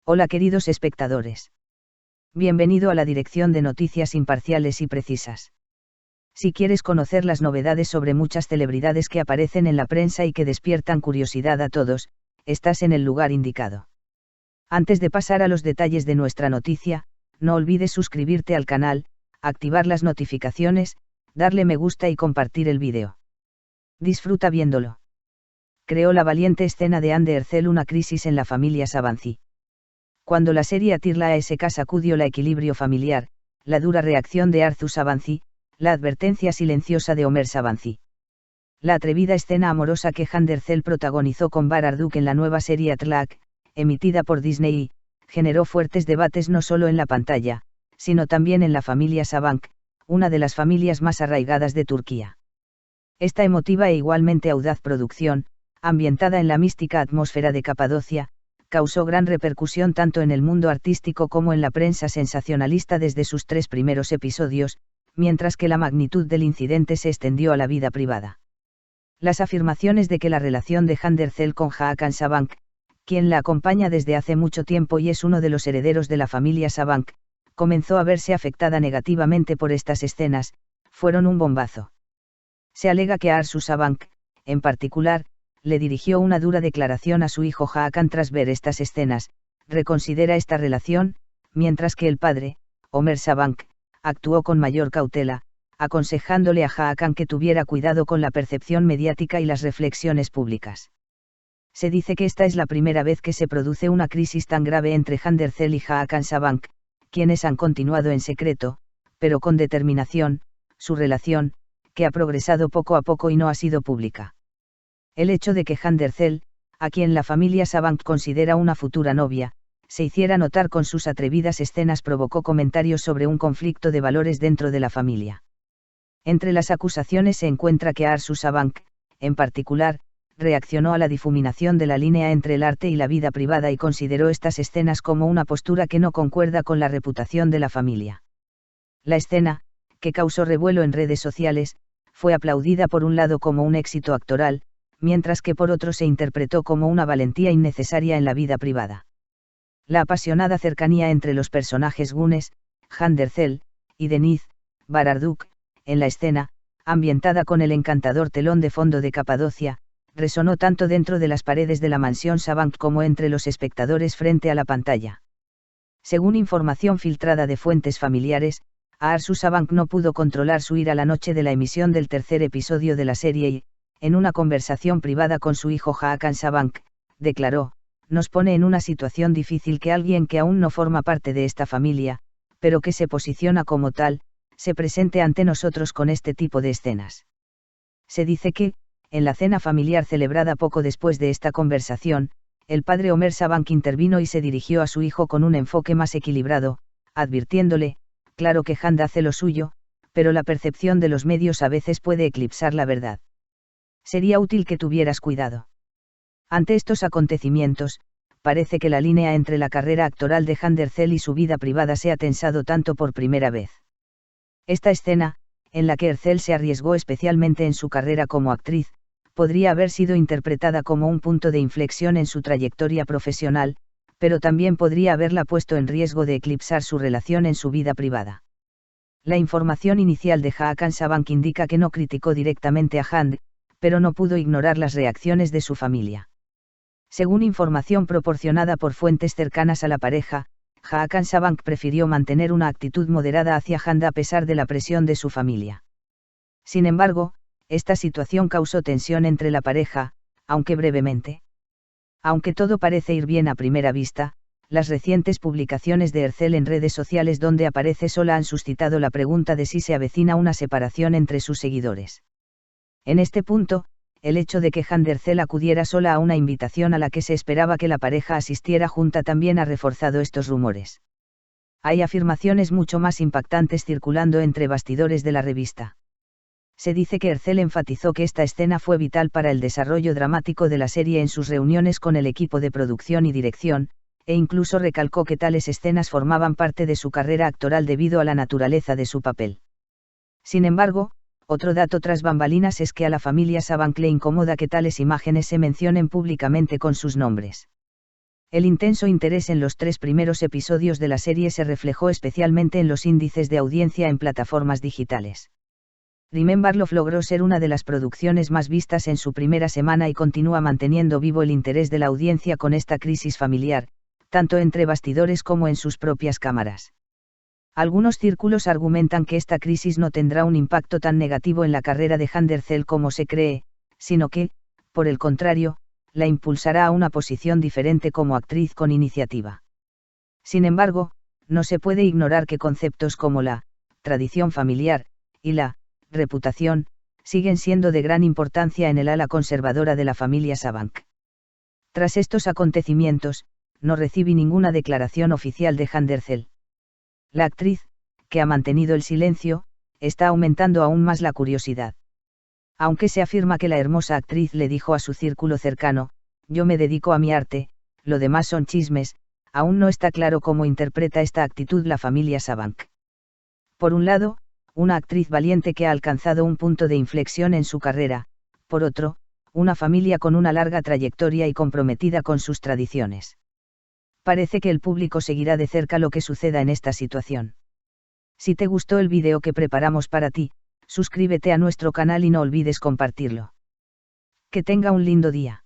Hola queridos espectadores. Bienvenido a la dirección de noticias imparciales y precisas. Si quieres conocer las novedades sobre muchas celebridades que aparecen en la prensa y que despiertan curiosidad a todos, estás en el lugar indicado. Antes de pasar a los detalles de nuestra noticia, no olvides suscribirte al canal, activar las notificaciones, darle me gusta y compartir el vídeo. Disfruta viéndolo. Creó la valiente escena de Anne de Hercel una crisis en la familia Savancy. Cuando la serie Atirla Ask sacudió la equilibrio familiar, la dura reacción de Arthur Savancy, la advertencia silenciosa de Homer Savancy. La atrevida escena amorosa que Anne de Hercel protagonizó con Barard Duke en la nueva serie Atlak, emitida por Disney, generó fuertes debates no solo en la pantalla, sino también en la familia Sabank, una de las familias más arraigadas de Turquía. Esta emotiva e igualmente audaz producción, ambientada en la mística atmósfera de Capadocia, causó gran repercusión tanto en el mundo artístico como en la prensa sensacionalista desde sus 3 primeros episodios, mientras que la magnitud del incidente se extendió a la vida privada. Las afirmaciones de que la relación de Anne de Hercel con Hakan Sabank, quien la acompaña desde hace mucho tiempo y es uno de los herederos de la familia Sabank, comenzó a verse afectada negativamente por estas escenas, fueron un bombazo. Se alega que Arthur Sabank, en particular, le dirigió una dura declaración a su hijo Hakan tras ver estas escenas, reconsidera esta relación, mientras que el padre, Homer Sabank, actuó con mayor cautela, aconsejándole a Hakan que tuviera cuidado con la percepción mediática y las reflexiones públicas. Se dice que esta es la primera vez que se produce una crisis tan grave entre Anne de Hercel y Hakan Sabank, quienes han continuado en secreto, pero con determinación, su relación, que ha progresado poco a poco y no ha sido pública. El hecho de que Anne de Hercel, a quien la familia Sabank considera una futura novia, se hiciera notar con sus atrevidas escenas provocó comentarios sobre un conflicto de valores dentro de la familia. Entre las acusaciones se encuentra que Arthur Sabank, en particular, reaccionó a la difuminación de la línea entre el arte y la vida privada y consideró estas escenas como una postura que no concuerda con la reputación de la familia. La escena, que causó revuelo en redes sociales, fue aplaudida por un lado como un éxito actoral, mientras que por otro se interpretó como una valentía innecesaria en la vida privada. La apasionada cercanía entre los personajes Gunes, Anne de Hercel, y Denise, Barard Duke, en la escena, ambientada con el encantador telón de fondo de Capadocia, resonó tanto dentro de las paredes de la mansión Sabank como entre los espectadores frente a la pantalla. Según información filtrada de fuentes familiares, Arthur Sabank no pudo controlar su ira la noche de la emisión del tercer episodio de la serie y, en una conversación privada con su hijo Hakan Sabank, declaró: "Nos pone en una situación difícil que alguien que aún no forma parte de esta familia, pero que se posiciona como tal, se presente ante nosotros con este tipo de escenas". Se dice que, en la cena familiar celebrada poco después de esta conversación, el padre Homer Sabank intervino y se dirigió a su hijo con un enfoque más equilibrado, advirtiéndole: "Claro que Anne hace lo suyo, pero la percepción de los medios a veces puede eclipsar la verdad. Sería útil que tuvieras cuidado". Ante estos acontecimientos, parece que la línea entre la carrera actoral de Anne de Hercel y su vida privada se ha tensado tanto por primera vez. Esta escena, en la que Hercel se arriesgó especialmente en su carrera como actriz, podría haber sido interpretada como un punto de inflexión en su trayectoria profesional, pero también podría haberla puesto en riesgo de eclipsar su relación en su vida privada. La información inicial de Hakan Sabank indica que no criticó directamente a Anne, pero no pudo ignorar las reacciones de su familia. Según información proporcionada por fuentes cercanas a la pareja, Hakan Sabank prefirió mantener una actitud moderada hacia Anne a pesar de la presión de su familia. Sin embargo, esta situación causó tensión entre la pareja, aunque brevemente. Aunque todo parece ir bien a primera vista, las recientes publicaciones de Hercel en redes sociales donde aparece sola han suscitado la pregunta de si se avecina una separación entre sus seguidores. En este punto, el hecho de que Anne de Hercel acudiera sola a una invitación a la que se esperaba que la pareja asistiera junta también ha reforzado estos rumores. Hay afirmaciones mucho más impactantes circulando entre bastidores de la revista. Se dice que Hercel enfatizó que esta escena fue vital para el desarrollo dramático de la serie en sus reuniones con el equipo de producción y dirección, e incluso recalcó que tales escenas formaban parte de su carrera actoral debido a la naturaleza de su papel. Sin embargo, otro dato tras bambalinas es que a la familia Sabank le incomoda que tales imágenes se mencionen públicamente con sus nombres. El intenso interés en los 3 primeros episodios de la serie se reflejó especialmente en los índices de audiencia en plataformas digitales. Remember Love logró ser una de las producciones más vistas en su primera semana y continúa manteniendo vivo el interés de la audiencia con esta crisis familiar, tanto entre bastidores como en sus propias cámaras. Algunos círculos argumentan que esta crisis no tendrá un impacto tan negativo en la carrera de Hundercell como se cree, sino que, por el contrario, la impulsará a una posición diferente como actriz con iniciativa. Sin embargo, no se puede ignorar que conceptos como la tradición familiar y la reputación siguen siendo de gran importancia en el ala conservadora de la familia Sabank. Tras estos acontecimientos, no recibí ninguna declaración oficial de Hundercell. La actriz, que ha mantenido el silencio, está aumentando aún más la curiosidad. Aunque se afirma que la hermosa actriz le dijo a su círculo cercano, yo me dedico a mi arte, lo demás son chismes, aún no está claro cómo interpreta esta actitud la familia Sabank. Por un lado, una actriz valiente que ha alcanzado un punto de inflexión en su carrera, por otro, una familia con una larga trayectoria y comprometida con sus tradiciones. Parece que el público seguirá de cerca lo que suceda en esta situación. Si te gustó el vídeo que preparamos para ti, suscríbete a nuestro canal y no olvides compartirlo. Que tenga un lindo día.